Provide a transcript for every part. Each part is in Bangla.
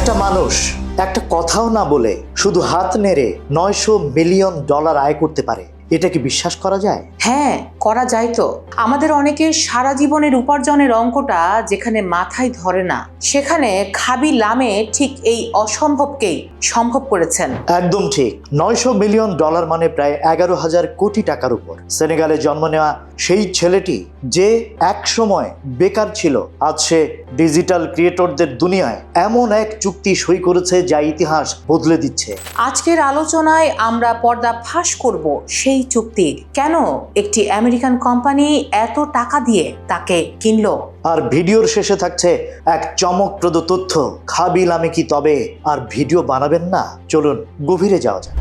একটা মানুষ একটা কথাও না বলে শুধু হাত নেড়ে $900 মিলিয়ন আয় করতে পারে, এটা কি বিশ্বাস করা যায়? হ্যাঁ, করা যায় তো। আমাদের অনেকের সারা জীবনের উপার্জনের অঙ্কটা যেখানে মাথায় ধরে না, সেখানে খাবি লামে ঠিক এই অসম্ভবকেই সম্ভব করেছেন। একদম ঠিক। $900 মিলিয়ন মানে প্রায় 11,000 কোটি টাকার উপর। সেনেগালে জন্ম নেওয়া সেই ছেলেটি যে এক সময় বেকার ছিল, আজ সে ডিজিটাল ক্রিয়েটরদের দুনিয়ায় এমন এক চুক্তি সই করেছে যা ইতিহাস বদলে দিচ্ছে। আজকের আলোচনায় আমরা পর্দা ফাঁস করব সেই চুক্তির, কেন একটি আমেরিকান কোম্পানি এত টাকা দিয়ে তাকে কিনলো। আর ভিডিওর শেষে থাকছে এক চমকপ্রদ তথ্য। খাবি লামে কি তবে আর ভিডিও বানাবেন না? চলুন গভীরে যাওয়া যাক।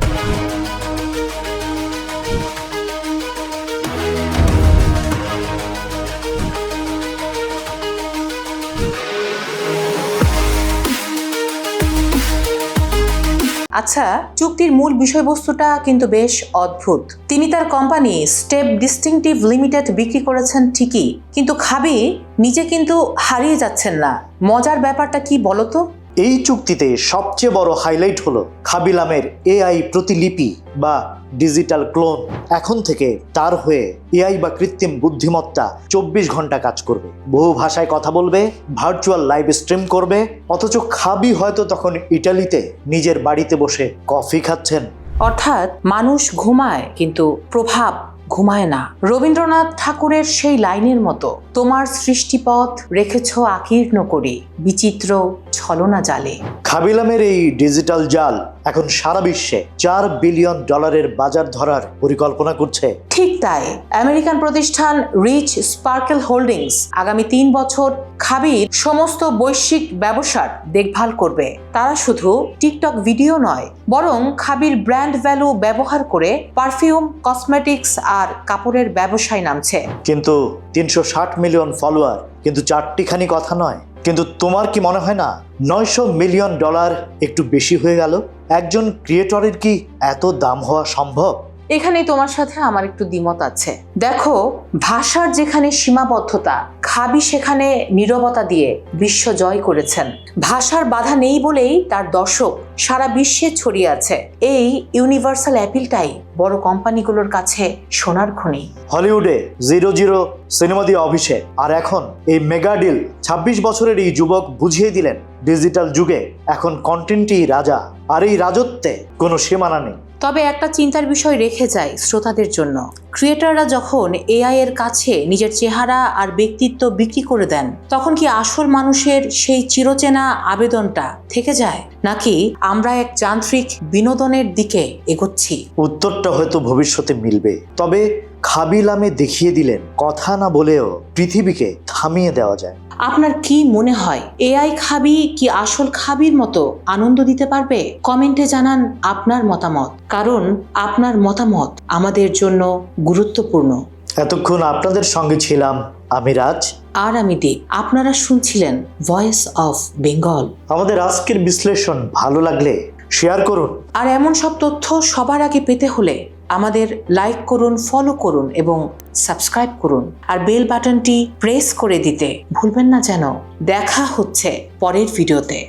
আচ্ছা, চুক্তির মূল বিষয়বস্তুটা কিন্তু বেশ অদ্ভুত। তিনি তার কোম্পানি স্টেপ ডিস্টিংটিভ লিমিটেড বিক্রি করেছেন ঠিকই, কিন্তু খাবি নিজে কিন্তু হারিয়ে যাচ্ছেন না। মজার ব্যাপারটা কি বলতো? এই চুক্তিতে সবচেয়ে বড় হাইলাইট হলো খাবি লামের এআই প্রতিলিপি বা ডিজিটাল ক্লোন। এখন থেকে তার হয়ে এআই বা কৃত্রিম বুদ্ধিমত্তা 24 ঘন্টা কাজ করবে, বহু ভাষায় কথা বলবে, ভার্চুয়াল লাইভ স্ট্রিম করবে। অথচ খাবি হয়তো তখন ইটালিতে নিজের বাড়িতে বসে কফি খাচ্ছেন। অর্থাৎ মানুষ ঘুমায় কিন্তু প্রভাব ঘুমায় না। রবীন্দ্রনাথ ঠাকুরের সেই লাইনের মতো, তোমার সৃষ্টিপথ রেখেছ আকীর্ণ করি, বিচিত্র ছলনা জালে। খাবি লামের এই ডিজিটাল জাল এখন সারা বিশ্বে $4 বিলিয়ন বাজার ধরার পরিকল্পনা করছে। ঠিক তাই, আমেরিকান প্রতিষ্ঠান রিচ স্পার্কেল হোল্ডিংস আগামী 3 বছর খাবির সমস্ত বৈশ্বিক ব্যবসার দেখভাল করবে। তারা শুধু টিকটক ভিডিও নয়, বরং খাবির ব্র্যান্ড ভ্যালু ব্যবহার করে পারফিউম, কসমেটিক্স আর কাপড়ের ব্যবসায় নামছে। কিন্তু 360 মিলিয়ন ফলোয়ার কিন্তু চারটিখানি কথা নয়। কিন্তু তোমার কি মনে হয় না $900 মিলিয়ন একটু বেশি হয়ে গেল? একজন ক্রিয়েটরের কি এত দাম হওয়া সম্ভব? এখানেই তোমার সাথে আমার একটু দ্বিমত আছে। দেখো, ভাষার যেখানে সীমাবদ্ধতা, খাবি সেখানে নীরবতা দিয়ে বিশ্ব জয় করেছেন। ভাষার বাধা নেই বলেই তার দর্শক সারা বিশ্বে ছড়িয়ে আছে। এই ইউনিভার্সাল অ্যাপিলটাই বড় কোম্পানিগুলোর কাছে সোনার খনি। হলিউডে 00 সিনেমা দিয়ে অভিষেক, আর এখন এই মেগা ডিল। 26 বছরের এই যুবক বুঝিয়ে দিলেন ডিজিটাল যুগে এখন কন্টেন্টই রাজা, আর এই রাজত্বে কোনো সীমানা নেই। তবে একটা চিন্তার বিষয় রেখে যায় শ্রোতাদের জন্য। ক্রিয়েটররা যখন এআই এর কাছে নিজের চেহারা আর ব্যক্তিত্ব বিক্রি করে দেন, তখন কি আসল মানুষের সেই চিরচেনা আবেদনটা থেকে যায়, নাকি আমরা এক যান্ত্রিক বিনোদনের দিকে এগোচ্ছি? উত্তরটা হয়তো ভবিষ্যতে মিলবে। তবে খাবি লামে দেখিয়ে দিলেন কথা না বলেও পৃথিবীকে থামিয়ে দেওয়া যায়। আপনার কি মনে হয়, এআই খাবি কি আসল খাবির মতো আনন্দ দিতে পারবে? কমেন্টে জানান আপনার মতামত, কারণ আপনার মতামত আমাদের জন্য গুরুত্বপূর্ণ। এতক্ষণ আপনাদের সঙ্গে ছিলাম আমি রাজ আর আমি দীপ। আপনারা শুনছিলেন ভয়েস অফ বেঙ্গল। আমাদের আজকের বিশ্লেষণ ভালো লাগলে শেয়ার করুন। আর এমন সব তথ্য সবার আগে পেতে হলে আমাদের লাইক করুন, ফলো করুন এবং সাবস্ক্রাইব করুন। আর বেল বাটনটি প্রেস করে দিতে ভুলবেন না যেন। দেখা হচ্ছে পরের ভিডিওতে।